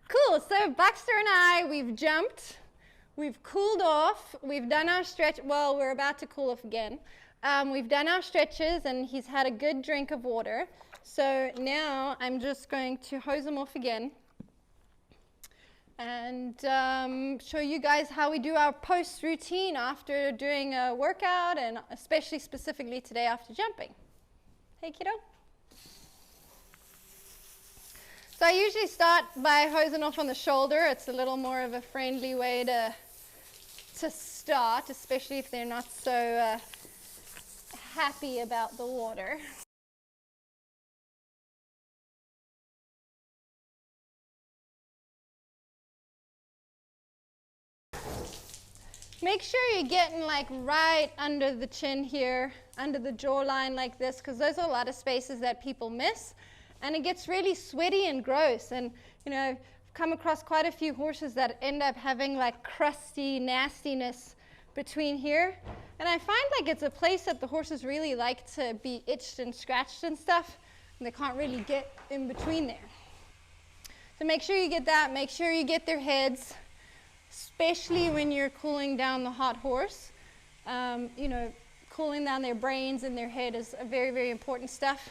Cool, so Baxter and I, we've jumped, we've cooled off, we've done our stretch, well, we're about to cool off again. We've done our stretches and he's had a good drink of water. So now I'm just going to hose him off again and show you guys how we do our post routine after doing a workout, and especially specifically today after jumping. Hey kiddo. So I usually start by hosing off on the shoulder. It's a little more of a friendly way to start, especially if they're not so happy about the water. Make sure you're getting like right under the chin here, under the jawline like this, because those are a lot of spaces that people miss. And it gets really sweaty and gross. And, you know, I've come across quite a few horses that end up having like crusty nastiness between here. And I find like it's a place that the horses really like to be itched and scratched and stuff, and they can't really get in between there. So make sure you get that. Make sure you get their heads, especially when you're cooling down the hot horse. You know, cooling down their brains and their head is a very, very important stuff.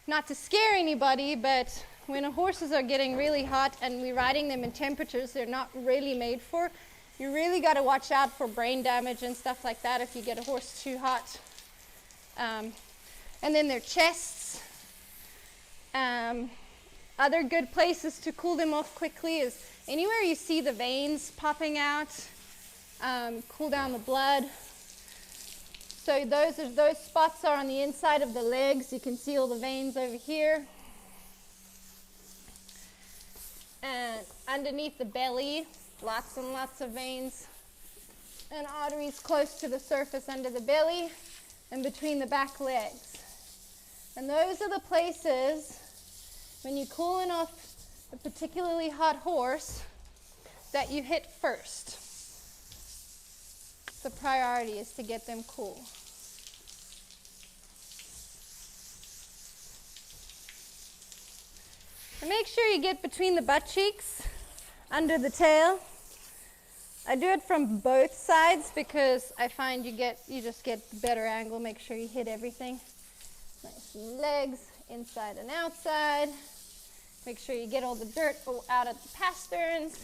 Not to scare anybody, but when horses are getting really hot and we're riding them in temperatures they're not really made for, you really got to watch out for brain damage and stuff like that if you get a horse too hot. And then their chests. Other good places to cool them off quickly is anywhere you see the veins popping out, cool down the blood. So those spots are on the inside of the legs. You can see all the veins over here. And underneath the belly, lots and lots of veins and arteries close to the surface under the belly and between the back legs. And those are the places, when you're cooling off a particularly hot horse, that you hit first. The priority is to get them cool. And make sure you get between the butt cheeks, under the tail. I do it from both sides because I find you just get the better angle. Make sure you hit everything. Nice legs, inside and outside. Make sure you get all the dirt out of the pasterns.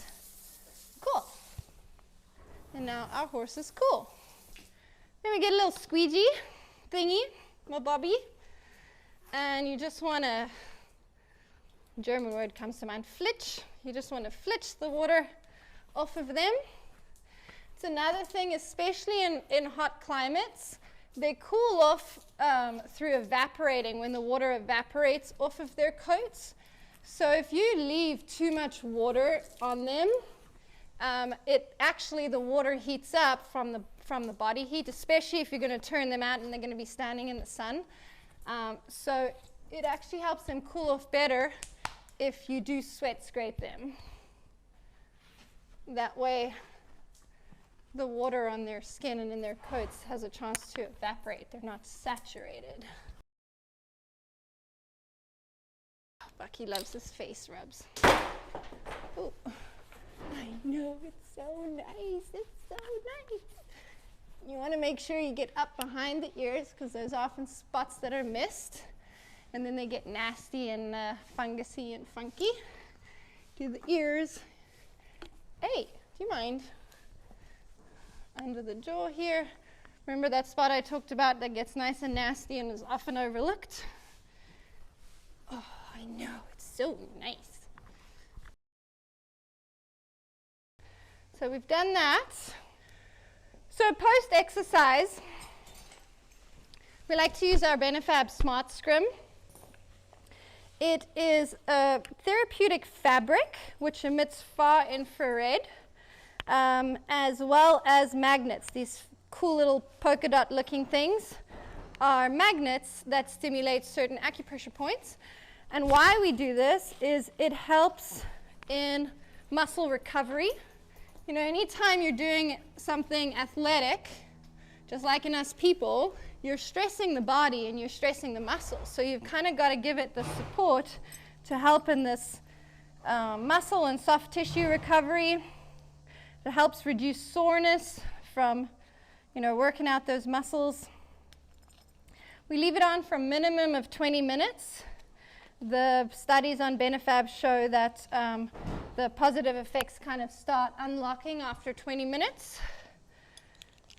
Cool. And now our horse is cool. Then we get a little squeegee thingy, my bobby. And you just want to, German word comes to mind, flitch. You just want to flitch the water off of them. It's another thing, especially in hot climates, they cool off through evaporating when the water evaporates off of their coats. So if you leave too much water on them, the water heats up from the body heat, especially if you're going to turn them out and they're going to be standing in the sun. So it actually helps them cool off better if you do sweat scrape them. That way the water on their skin and in their coats has a chance to evaporate. They're not saturated. Bucky loves his face rubs. Ooh. I know, it's so nice. It's so nice. You want to make sure you get up behind the ears because there's often spots that are missed. And then they get nasty and fungusy and funky. Do the ears. Hey, do you mind? Under the jaw here. Remember that spot I talked about that gets nice and nasty and is often overlooked? Oh, I know, it's so nice. So we've done that. So post-exercise, we like to use our Benefab Smart Scrim. It is a therapeutic fabric which emits far infrared, as well as magnets. These cool little polka dot looking things are magnets that stimulate certain acupressure points. And why we do this is it helps in muscle recovery. You know, anytime you're doing something athletic, just like in us people, you're stressing the body and you're stressing the muscles. So you've kind of got to give it the support to help in this muscle and soft tissue recovery. It helps reduce soreness from, working out those muscles. We leave it on for a minimum of 20 minutes. The studies on Benefab show that the positive effects kind of start unlocking after 20 minutes.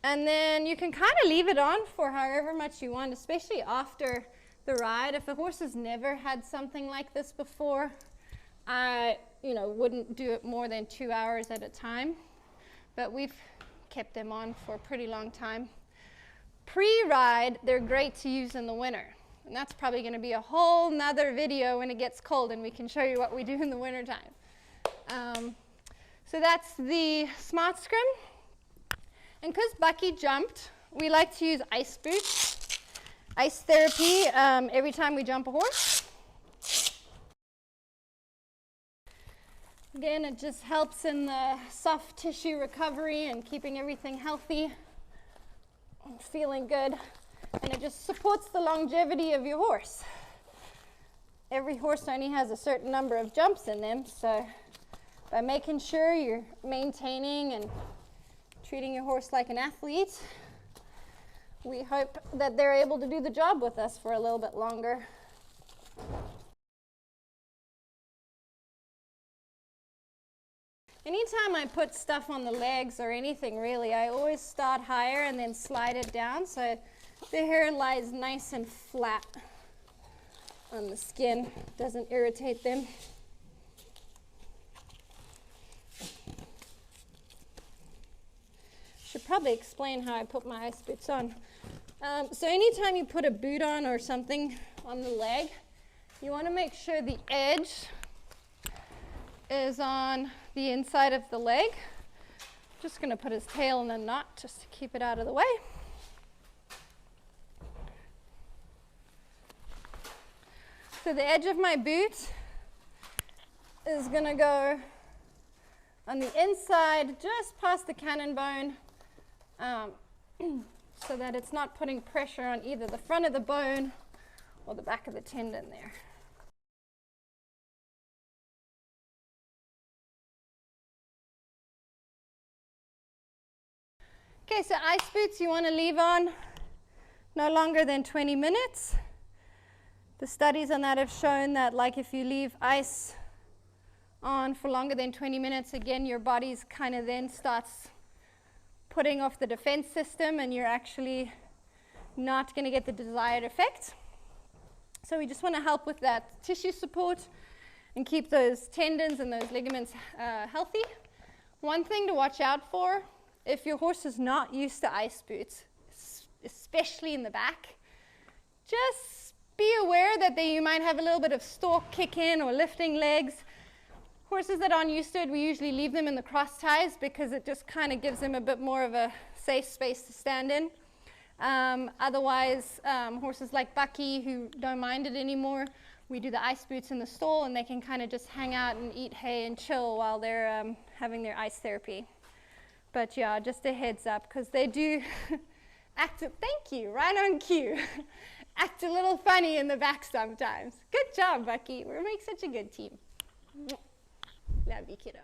And then you can kind of leave it on for however much you want, especially after the ride. If the horse has never had something like this before, I wouldn't do it more than 2 hours at a time. But we've kept them on for a pretty long time. Pre-ride, they're great to use in the winter. And that's probably going to be a whole nother video when it gets cold and we can show you what we do in the wintertime. So that's the Smart Scrim. And because Bucky jumped, we like to use ice boots, ice therapy every time we jump a horse. Again, it just helps in the soft tissue recovery and keeping everything healthy, feeling good, and it just supports the longevity of your horse. Every horse only has a certain number of jumps in them, so by making sure you're maintaining and treating your horse like an athlete, we hope that they're able to do the job with us for a little bit longer. Anytime I put stuff on the legs or anything really, I always start higher and then slide it down so the hair lies nice and flat on the skin, doesn't irritate them. Should probably explain how I put my ice boots on. So anytime you put a boot on or something on the leg, you want to make sure the edge is on the inside of the leg. Just going to put his tail in a knot just to keep it out of the way. So the edge of my boot is going to go on the inside just past the cannon bone, so that it's not putting pressure on either the front of the bone or the back of the tendon there. Okay, so ice boots you want to leave on no longer than 20 minutes. The studies on that have shown that, like, if you leave ice on for longer than 20 minutes, again, your body's kind of then starts putting off the defense system and you're actually not going to get the desired effect. So we just want to help with that tissue support and keep those tendons and those ligaments healthy. One thing to watch out for, if your horse is not used to ice boots, especially in the back, just be aware that you might have a little bit of stalk kick in or lifting legs. Horses that aren't used to it, we usually leave them in the cross ties because it just kind of gives them a bit more of a safe space to stand in. Otherwise, horses like Bucky who don't mind it anymore, we do the ice boots in the stall and they can kind of just hang out and eat hay and chill while they're having their ice therapy. But yeah, just a heads up, because they do act, thank you, right on cue, act a little funny in the back sometimes. Good job, Bucky. We make such a good team. Love you, kiddo.